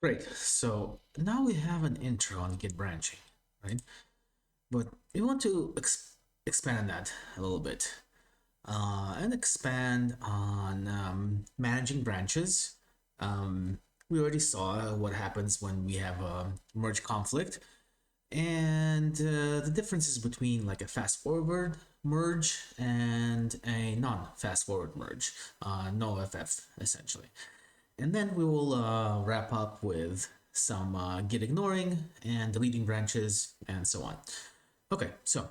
Great. So now we have an intro on Git branching, right? But we want to expand that a little bit and expand on managing branches. We already saw what happens when we have a merge conflict and the differences between like a fast forward merge and a non fast forward merge, no FF essentially. And then we will wrap up with some git ignoring and deleting branches and so on. Okay, so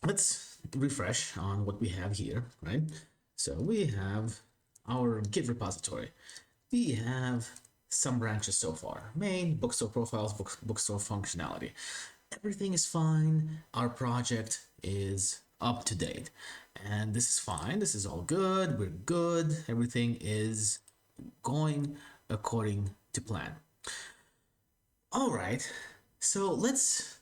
let's refresh on what we have here, right? So we have our git repository. We have some branches so far. Main, bookstore profiles, bookstore functionality. Everything is fine. Our project is up to date. And this is fine. This is all good. We're good. Everything is going according to plan. All right, so let's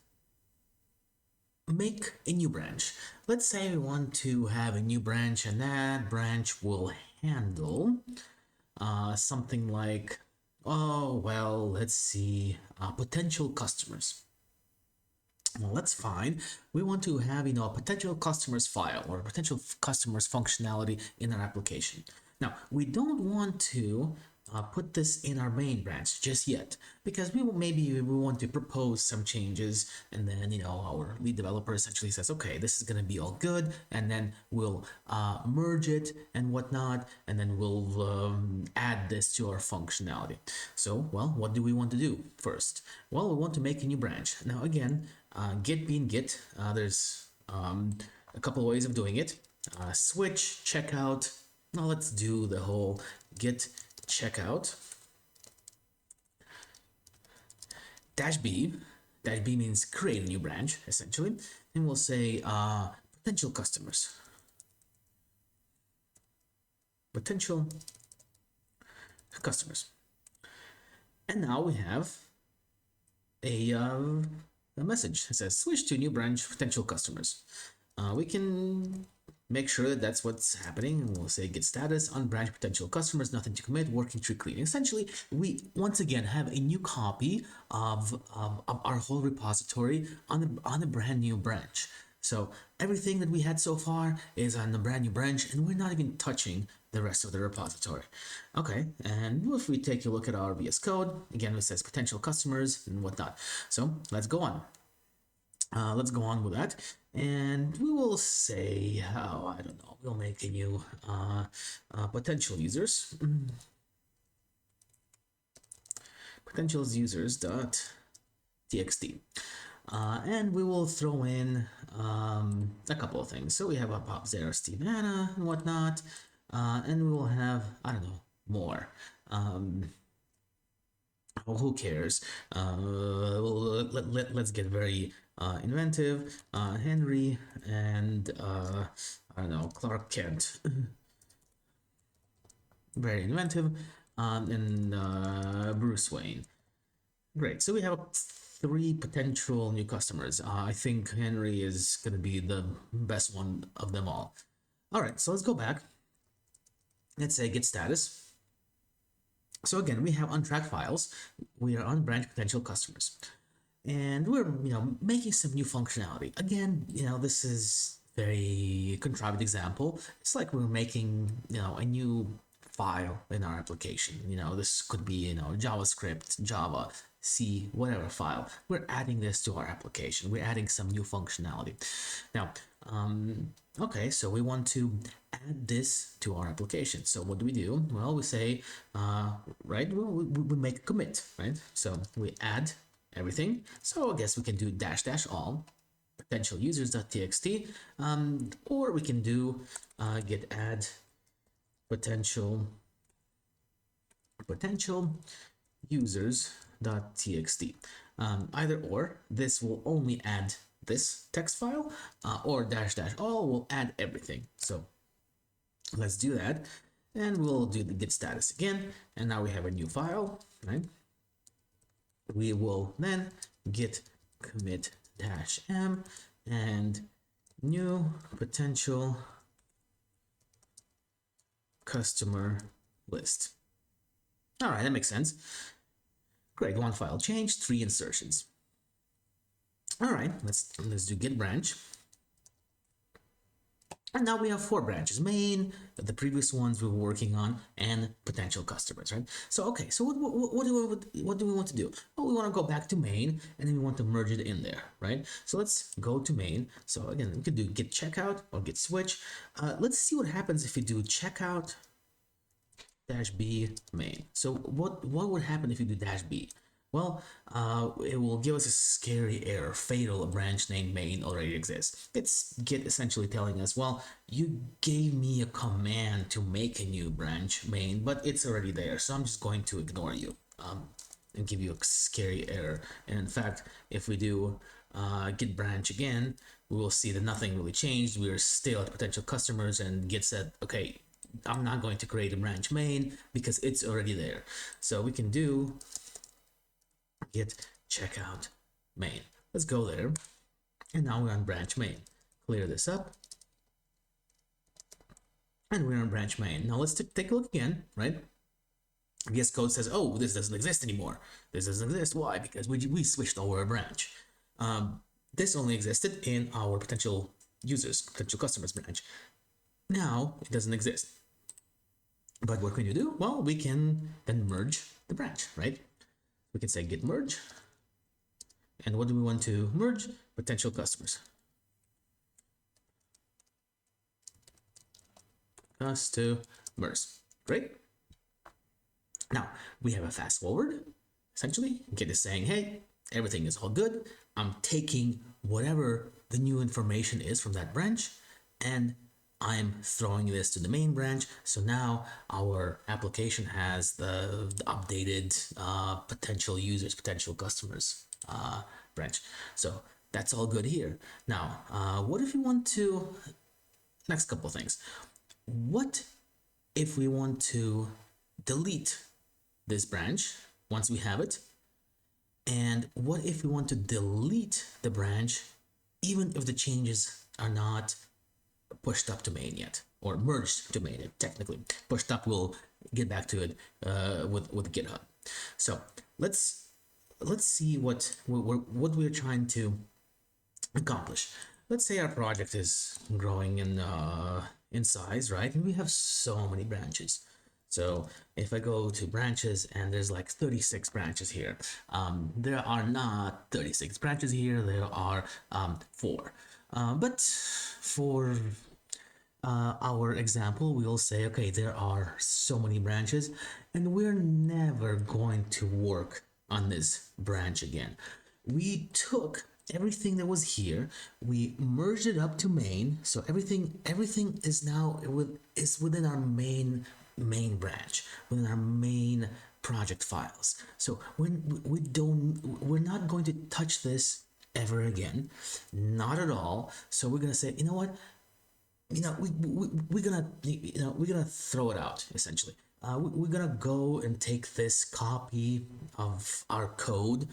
make a new branch. Let's say we want to have a new branch, and that branch will handle something like, oh, well, let's see, potential customers. Well, that's fine. We want to have, a potential customers file or potential customers functionality in our application. Now, we don't want to put this in our main branch just yet because maybe we want to propose some changes, and then our lead developer essentially says, okay, this is going to be all good, and then we'll merge it and whatnot, and then we'll add this to our functionality. So, well, what do we want to do first? Well, we want to make a new branch. Now, again, git being git, there's a couple ways of doing it. Switch, checkout. Now let's do the whole git checkout. Dash B. Dash B means create a new branch, essentially. And we'll say potential customers. Potential customers. And now we have a message that says switch to new branch potential customers. We can make sure that that's what's happening, and we'll say git status on branch potential customers, nothing to commit, working tree cleaning. Essentially, we once again have a new copy of our whole repository on a brand new branch. So everything that we had so far is on the brand new branch, and we're not even touching the rest of the repository. Okay, and if we take a look at our VS Code, again, it says potential customers and whatnot. So let's go on. Let's go on with that, and we will say, oh, I don't know, we'll make a new potential users. Potential users dot txt. And we will throw in a couple of things. So we have a pop there, Steve Anna and whatnot, and we will have, I don't know, more. Well, who cares? Let's get very inventive. Henry and I don't know, Clark Kent. Very inventive. And Bruce Wayne. Great. So we have three potential new customers. I think Henry is going to be the best one of them all. All right, so let's go back. Let's say git status. So again, we have untracked files. We are on branch potential customers, and we're making some new functionality. Again, this is very contrived example. It's like we're making a new file in our application. This could be JavaScript, Java, C, whatever file. We're adding this to our application. We're adding some new functionality. Now, okay, so we want to add this to our application. So what do we do? Well, we say, right, we make a commit, right? So we add everything. So I guess we can do dash dash all potential users.txt, or we can do git add potential users.txt. Either or, this will only add this text file, or dash dash all will add everything. So let's do that, and we'll do the git status again, and now we have a new file, right? We will then git commit dash m and new potential customer list. All right, that makes sense. Great, one file change, 3 insertions. All right, let's do git branch. And now we have 4 branches: main, the previous ones we were working on, and potential customers, right? So, okay, so what do we want to do? Well, we want to go back to main, and then we want to merge it in there, right? So let's go to main. So again, we could do git checkout or git switch. Let's see what happens if we do checkout -b main. So what would happen if you do -b? Well, it will give us a scary error, fatal. A branch named main already exists. It's Git essentially telling us, well, you gave me a command to make a new branch main, but it's already there, so I'm just going to ignore you and give you a scary error. And in fact, if we do git branch again, we will see that nothing really changed. We are still at potential customers, and Git said, okay, I'm not going to create a branch main because it's already there. So we can do git checkout main. Let's go there. And now we're on branch main. Clear this up. And we're on branch main. Now let's take a look again, right? VS Code says, oh, this doesn't exist anymore. This doesn't exist. Why? Because we switched over a branch. This only existed in our potential users, potential customers branch. Now it doesn't exist. But what can you do? Well, we can then merge the branch, right? We can say git merge. And what do we want to merge? Potential customers. Customers. Great. Now we have a fast forward. Essentially, Git is saying, hey, everything is all good. I'm taking whatever the new information is from that branch, and I'm throwing this to the main branch. So now our application has the updated potential users, potential customers branch. So that's all good here. Now, what if we want to, next couple of things. What if we want to delete this branch once we have it? And what if we want to delete the branch even if the changes are not pushed up to main yet, or merged to main technically? Pushed up, we'll get back to it with GitHub. So let's see what we're trying to accomplish. Let's say our project is growing in size, right? And we have so many branches. So if I go to branches, and there's like 36 branches here, there are not 36 branches here, there are 4. But for our example, we'll say, okay, there are so many branches, and we're never going to work on this branch again. We took everything that was here, we merged it up to main, so everything is now within our main branch, within our main project files. So we're not going to touch this ever again, not at all. So we're gonna say, you know what, we're gonna throw it out essentially. We're gonna go and take this copy of our code,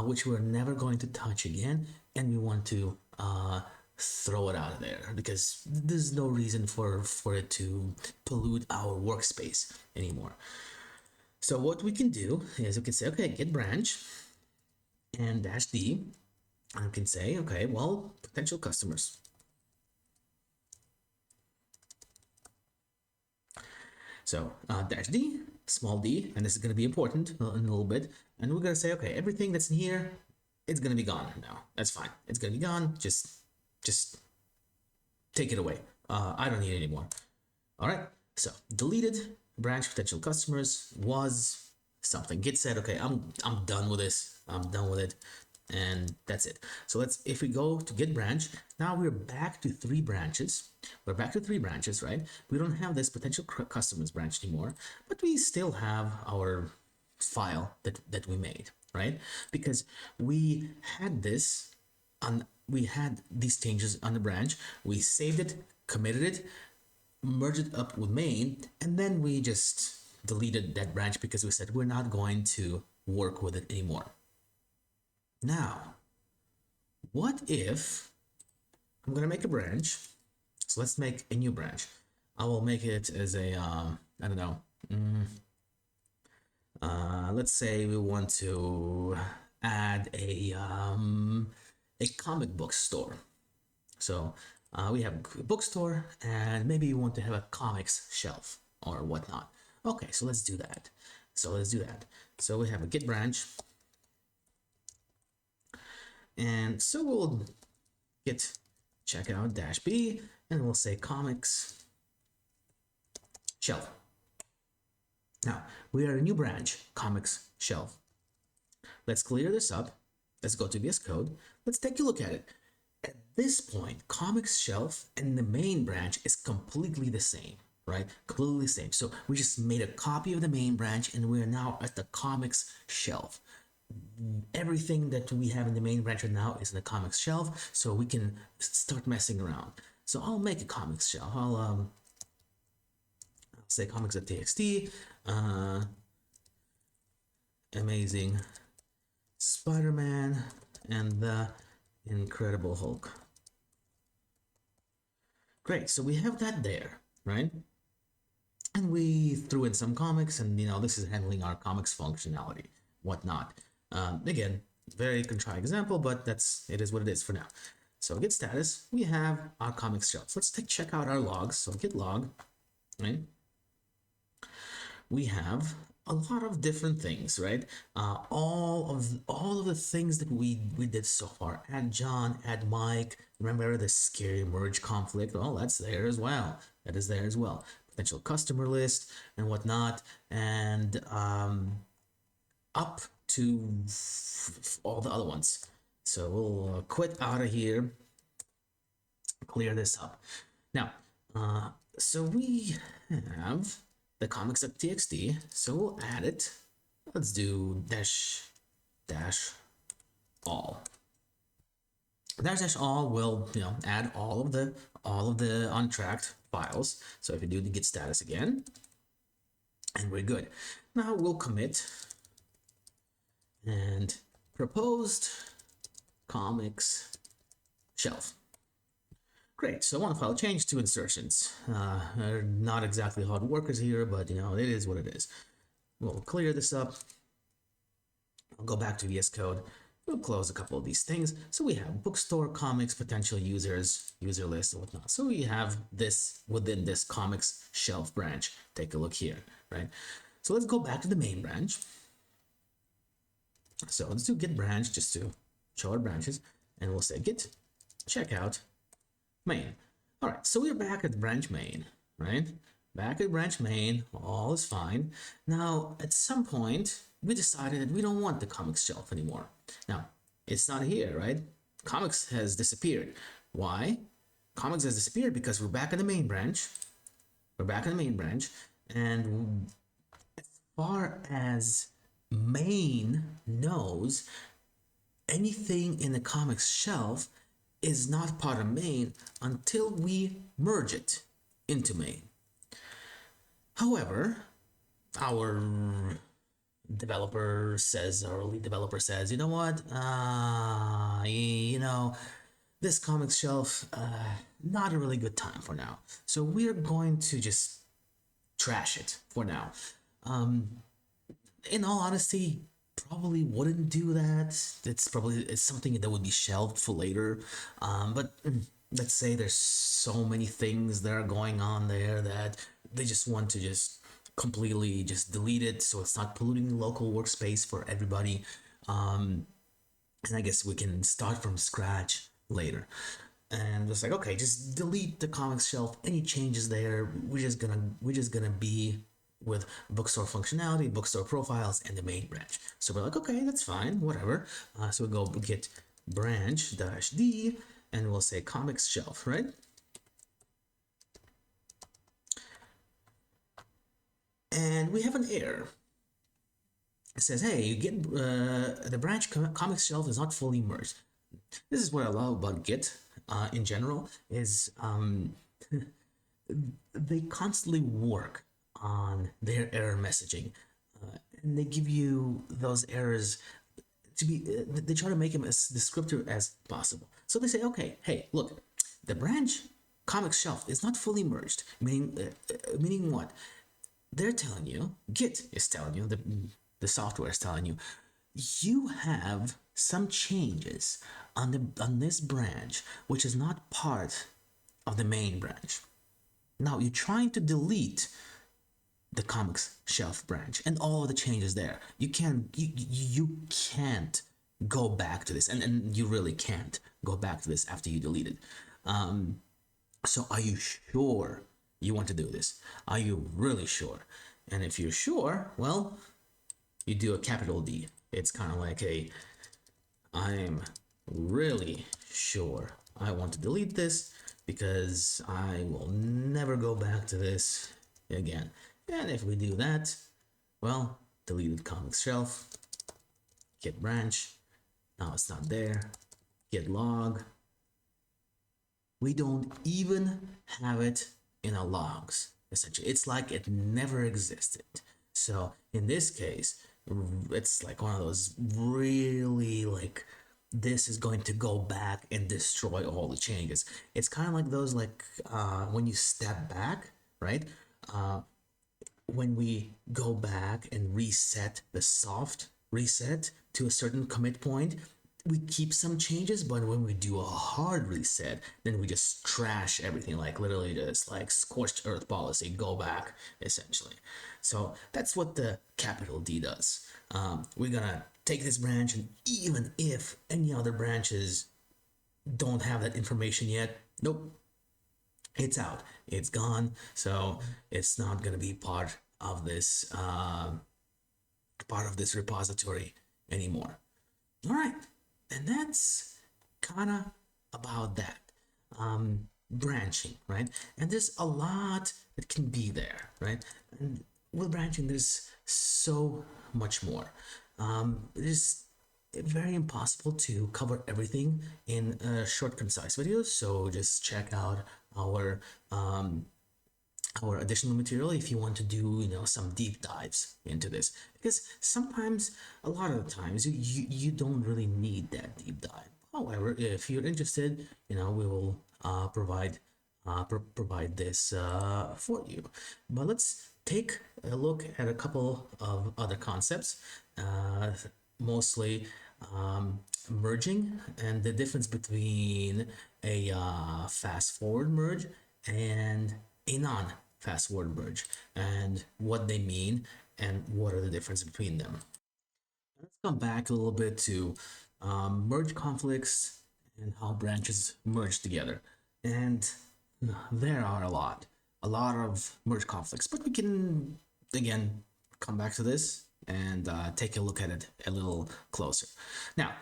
which we're never going to touch again, and we want to throw it out of there because there's no reason for it to pollute our workspace anymore. So what we can do is we can say, okay, git branch and -d. I can say, okay, well, potential customers. So -d, small d, and this is going to be important in a little bit. And we're going to say, okay, everything that's in here, it's going to be gone now. That's fine. It's going to be gone. Just take it away. I don't need it anymore. All right. So deleted branch potential customers was something. Git said, okay, I'm done with this. I'm done with it. And that's it. So if we go to git branch, now we're back to 3 branches. We're back to 3 branches, right? We don't have this potential customers branch anymore, but we still have our file that we made, right? Because we had this we had these changes on the branch, we saved it, committed it, merged it up with main, and then we just deleted that branch because we said we're not going to work with it anymore. Now, what if I'm gonna make a branch? So let's make a new branch. I will make it as a I don't know. Let's say we want to add a comic book store. So we have a bookstore, and maybe you want to have a comics shelf or whatnot. Okay, so let's do that. So we have a Git branch, and so we'll git checkout dash b, and we'll say comics shelf. Now we are a new branch, comics shelf. Let's clear this up. Let's go to VS Code. Let's take a look at it. At this point, comics shelf and the main branch is completely the same, right? Completely the same. So we just made a copy of the main branch, and we're now at the comics shelf. Everything that we have in the main branch right now is in the comics shelf, so we can start messing around. So I'll make a comics shelf. I'll say comics.txt, amazing Spider-Man and the Incredible Hulk. Great, so we have that there, right? And we threw in some comics, and this is handling our comics functionality, whatnot. Again, very contrived example, but it is what it is for now. So git status, we have our comics shelf. So let's check out our logs. So git log, right? We have a lot of different things, right? All of the things that we did so far. Add John, add Mike. Remember the scary merge conflict? Well, that's there as well. That is there as well. Potential customer list and whatnot, and up to all the other ones. So we'll quit out of here. Clear this up. Now, so we have the comics.txt, so we'll add it. Let's do dash all. Dash all will add all of the untracked files. So if you do the git status again, and we're good. Now we'll commit and proposed comics shelf. Great, so one file change, 2 insertions. Not exactly hard workers here, but it is what it is. We'll clear this up. I'll go back to VS Code. We'll close a couple of these things. So we have bookstore, comics, potential users, user list, and whatnot. So we have this within this comics shelf branch. Take a look here, right? So let's go back to the main branch. So let's do git branch just to show our branches, and we'll say git checkout main. All right, so we're back at branch main, right? Back at branch main, all is fine. Now, at some point, we decided that we don't want the comics shelf anymore. Now, it's not here, right? Comics has disappeared. Why? Comics has disappeared because we're back in the main branch. We're back in the main branch, and as far as main knows, anything in the comics shelf is not part of main until we merge it into main. However, our lead developer says, you know what, this comics shelf, not a really good time for now. So we're going to just trash it for now. In all honesty, probably wouldn't do that. It's something that would be shelved for later. But let's say there's so many things that are going on there that they just want to just completely just delete it, so it's not polluting the local workspace for everybody. And I guess we can start from scratch later. And it's like, okay, just delete the comics shelf. Any changes there, we're just gonna be with bookstore functionality, bookstore profiles, and the main branch. So we're like, okay, that's fine, whatever. So we go git branch -d, and we'll say comics shelf, right? And we have an error. It says, hey, you get the branch comics shelf is not fully merged. This is what I love about Git in general, is they constantly work on their error messaging, and they give you those errors to be they try to make them as descriptive as possible. So they say, okay, hey, look, the branch comics shelf is not fully merged, meaning what? They're telling you, Git is telling you, the software is telling you, you have some changes on this branch, which is not part of the main branch. Now you're trying to delete the comics shelf branch and all the changes there. You can't go back to this, and you really can't go back to this after you delete it. So are you sure you want to do this? Are you really sure? And if you're sure, well, you do a capital D. It's kind of like a, I'm really sure I want to delete this because I will never go back to this again. And if we do that, well, deleted comics shelf, git branch, now it's not there, git log. We don't even have it in our logs, essentially. It's like it never existed. So in this case, it's like one of those really like, this is going to go back and destroy all the changes. It's kind of like those like when you step back, right? When we go back and reset the soft reset to a certain commit point, we keep some changes, but when we do a hard reset, then we just trash everything, like literally just like scorched earth policy, go back, essentially. So that's what the capital D does. We're gonna take this branch, and even if any other branches don't have that information yet, nope, it's out, it's gone. So it's not gonna be part of this repository anymore. All right, and that's kind of about that. Branching, right? And there's a lot that can be there, right? And with branching, there's so much more. It's very impossible to cover everything in a short, concise video. So just check out our additional material if you want to do, you know, some deep dives into this, because sometimes, a lot of the times, you don't really need that deep dive. However, if you're interested, you know, we will provide this for you. But let's take a look at a couple of other concepts, mostly merging and the difference between a fast forward merge and a non fast forward merge, and what they mean and what are the difference between them. Let's come back a little bit to merge conflicts and how branches merge together. And there are a lot of merge conflicts, but we can again come back to this and take a look at it a little closer. Now,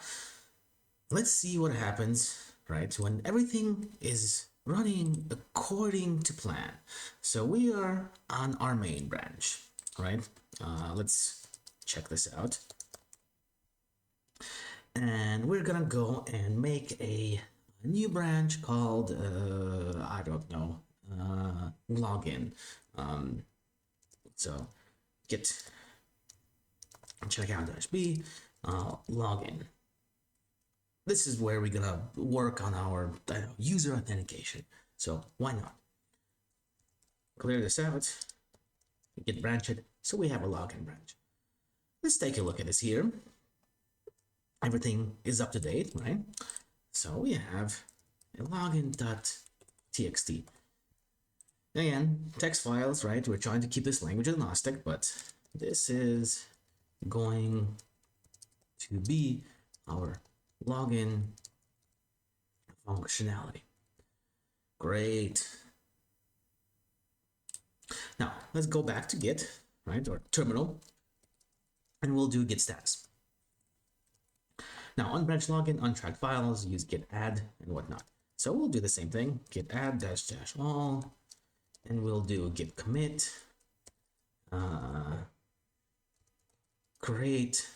let's see what happens, right, when everything is running according to plan. So we are on our main branch, right? Let's check this out. And we're gonna go and make a new branch called, I don't know, login. So git checkout dash b login. This is where we're gonna work on our user authentication. So why not? Clear this out, git branch it, so we have a login branch. Let's take a look at this here. Everything is up to date, right? So we have a login.txt. Again, text files, right? We're trying to keep this language agnostic, but this is going to be our login functionality. Great. Now let's go back to git, right, or terminal, and we'll do git status. Now on branch login, untracked files, use git add and whatnot. So we'll do the same thing, git add dash all, and we'll do git commit, create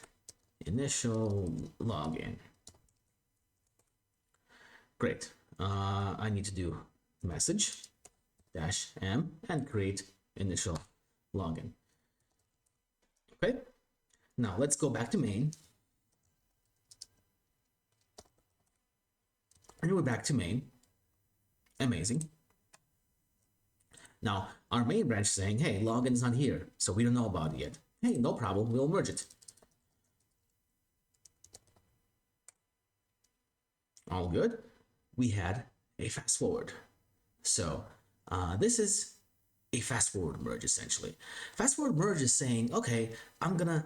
initial login. Great. I need to do message dash m and create initial login. Okay. Now let's go back to main. And we're back to main. Amazing. Now our main branch is saying, hey, login's not here, so we don't know about it yet. Hey, no problem, we'll merge it. All good. We had a fast forward. So this is a fast forward merge essentially. Fast forward merge is saying, okay, I'm gonna,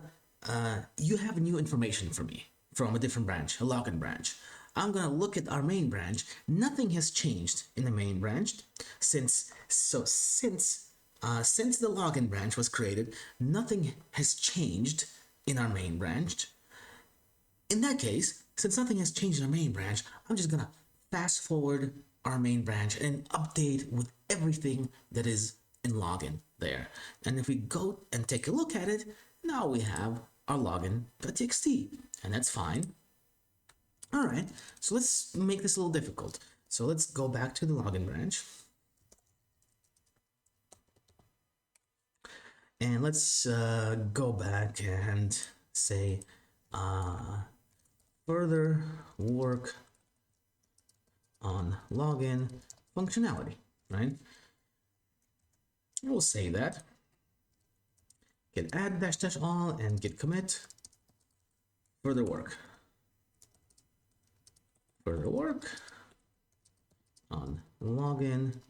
you have new information for me from a different branch, a login branch. I'm gonna look at our main branch. Nothing has changed in the main branch since the login branch was created. Nothing has changed in our main branch. In that case, since nothing has changed in our main branch, I'm just gonna fast forward our main branch and update with everything that is in login there. And if we go and take a look at it, now we have our login.txt, and that's fine. All right, so let's make this a little difficult. So let's go back to the login branch. And let's go back and say further work on login functionality, right? We'll say that. Git add dash dash all and git commit. Further work. Further work on login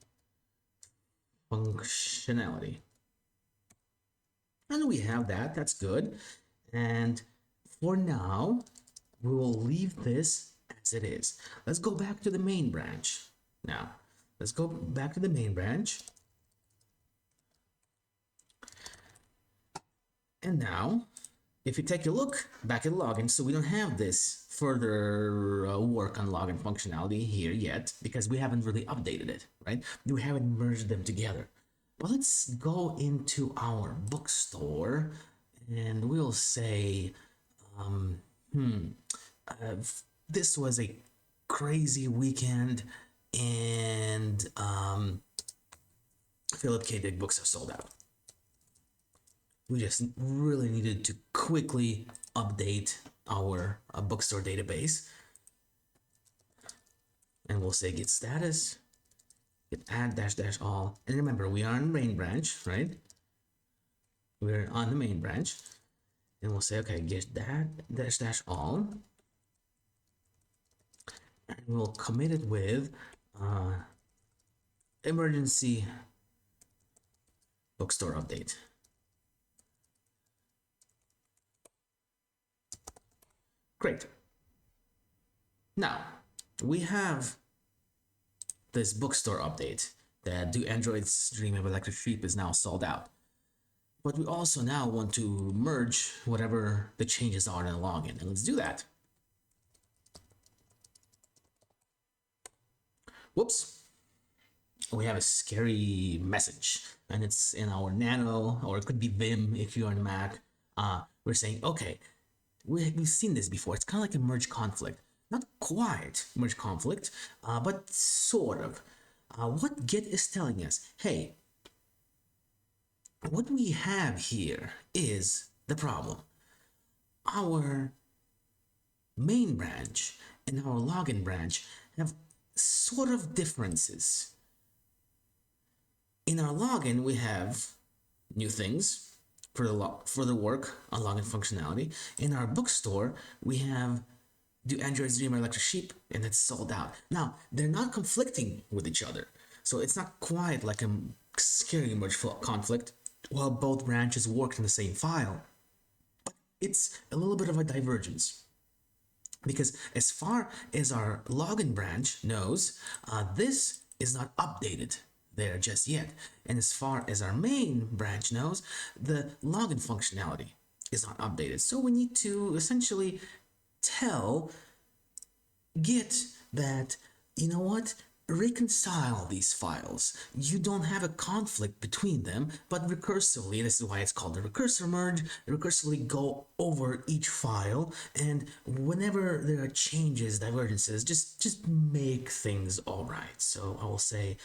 functionality. And we have that, that's good. And for now, we will leave this as it is. Let's go back to the main branch. Now, let's go back to the main branch. And now, if you take a look back at login, so we don't have this further work on login functionality here yet, because we haven't really updated it, right? We haven't merged them together. But let's go into our bookstore and we'll say, this was a crazy weekend and Philip K. Dick books are sold out. We just really needed to quickly update our bookstore database. And we'll say git status, git add dash dash all. And remember, we are on the main branch, right? We're on the main branch. And we'll say, okay, git that dash dash all. And we'll commit it with emergency bookstore update. Great. Now, we have this bookstore update that Do Androids Dream of Electric Sheep is now sold out. But we also now want to merge whatever the changes are in the login, and let's do that. Whoops. We have a scary message, and it's in our Nano, or it could be Vim if you're on Mac. We're saying, okay, we've seen this before. It's kind of like a merge conflict. Not quite merge conflict, but sort of. What Git is telling us, hey, what we have here is the problem. Our main branch and our login branch have sort of differences. In our login, we have new things for the work on login functionality. In our bookstore, we have Do Androids Dream of Electric Sheep, and it's sold out. Now, they're not conflicting with each other, so it's not quite like a scary merge conflict while both branches work in the same file. But it's a little bit of a divergence. Because as far as our login branch knows, this is not updated there just yet. And as far as our main branch knows, the login functionality is not updated. So we need to essentially tell Git that, you know what, reconcile these files. You don't have a conflict between them, but recursively, this is why it's called the recursor merge, recursively go over each file, and whenever there are changes, divergences, just make things all right. So I will say,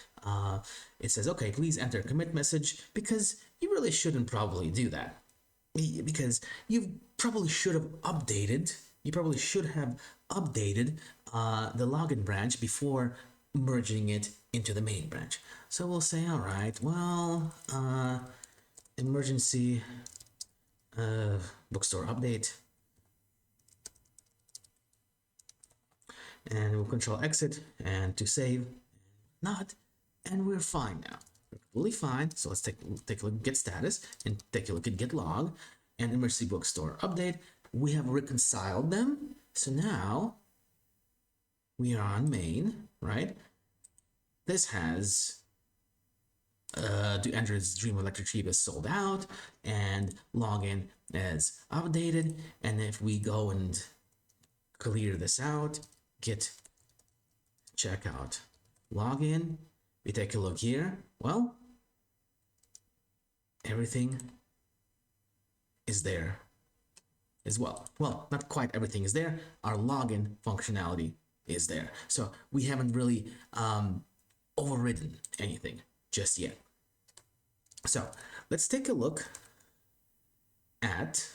it says, okay, please enter commit message, because you really shouldn't probably do that. Because you probably should have updated the login branch before merging it into the main branch. So we'll say, all right, well, emergency bookstore update, and we'll control exit and to save, not, and we're fine now. We're completely fine. So let's take a look at get status and take a look at get log and emergency bookstore update. We have reconciled them. So now we are on main, right? This has to enter its Dream Electric Sheep is sold out and login is updated. And if we go and clear this out, git checkout login, we take a look here. Well, everything is there as well. Well, not quite everything is there. Our login functionality is there. So we haven't really overridden anything just yet. So let's take a look at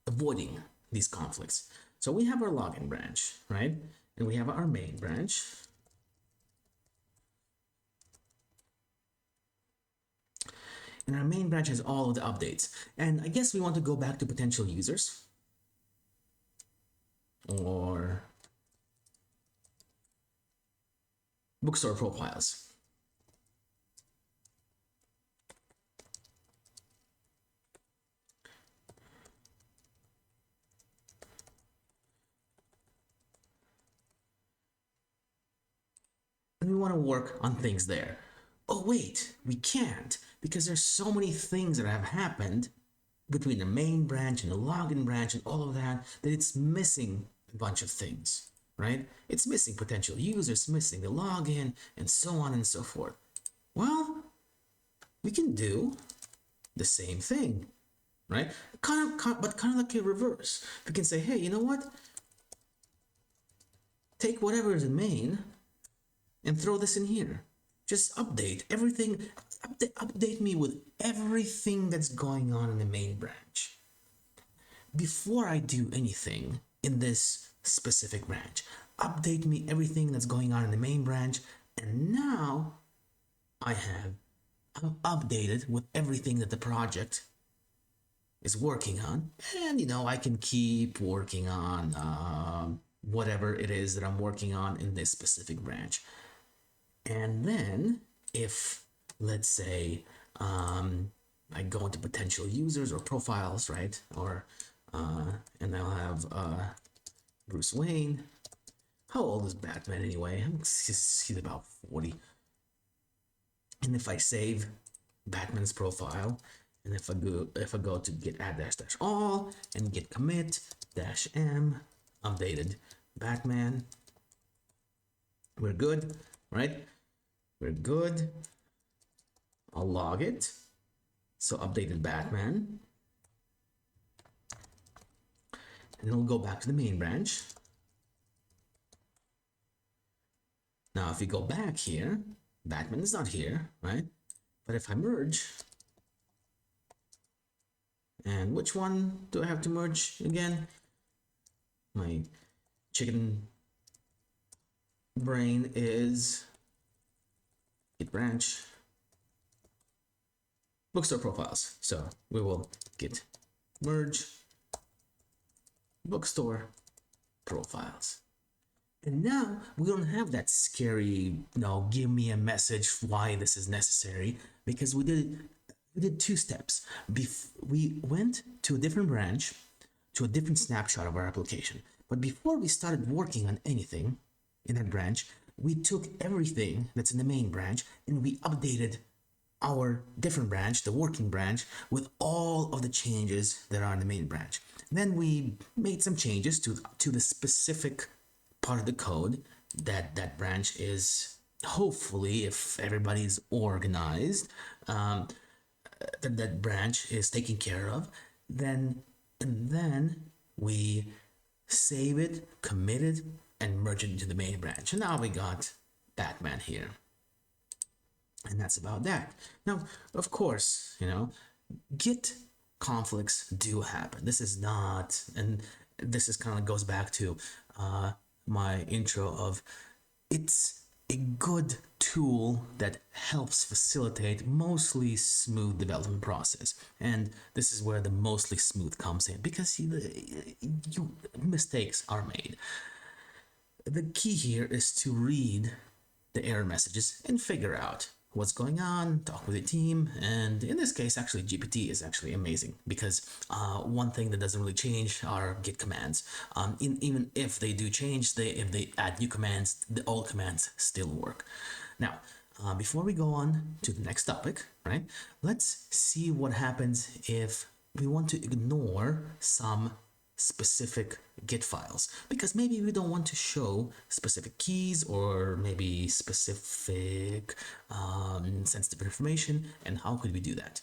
avoiding these conflicts. So we have our login branch, right? And we have our main branch. And our main branch has all of the updates. And I guess we want to go back to potential users. Or bookstore profiles. And we want to work on things there. Oh wait, we can't, because there's so many things that have happened between the main branch and the login branch and all of that it's missing a bunch of things, right? It's missing potential users, missing the login, and so on and so forth. Well, we can do the same thing, right? Kind of like a reverse. We can say, hey, you know what? Take whatever is in main and throw this in here. Just update everything. Update me with everything that's going on in the main branch. Before I do anything in this specific branch, update me everything that's going on in the main branch. And now I'm updated with everything that the project is working on. And, you know, I can keep working on whatever it is that I'm working on in this specific branch. And then if, let's say, I go into potential users or profiles, right? Or, and I'll have Bruce Wayne. How old is Batman anyway? He's about 40. And if I save Batman's profile, and if I go to git add dash all and git commit dash m updated Batman, we're good, right? We're good. I'll log it. So updated Batman. And it'll go back to the main branch. Now, if we go back here, Batman is not here, right? But if I merge, and which one do I have to merge again? My chicken brain is git branch bookstore profiles. So we will git merge bookstore profiles. And now we don't have that scary, give me a message why this is necessary, because we did two steps. We went to a different branch, to a different snapshot of our application. But before we started working on anything in that branch, we took everything that's in the main branch and we updated our different branch, the working branch, with all of the changes that are in the main branch. Then we made some changes to the specific part of the code that branch is, hopefully, if everybody's organized, that branch is taken care of. And then we save it, commit it, and merge it into the main branch. And now we got Batman here. And that's about that. Now, of course, Git conflicts do happen. This is not, and this is kind of goes back to my intro of, it's a good tool that helps facilitate mostly smooth development process. And this is where the mostly smooth comes in, because mistakes are made. The key here is to read the error messages and figure out what's going on, talk with the team, and in this case, actually, GPT is actually amazing, because one thing that doesn't really change are Git commands. Even if they do change, if they add new commands, the old commands still work. Now, before we go on to the next topic, right? Let's see what happens if we want to ignore some specific Git files, because maybe we don't want to show specific keys or maybe specific sensitive information. And how could we do that?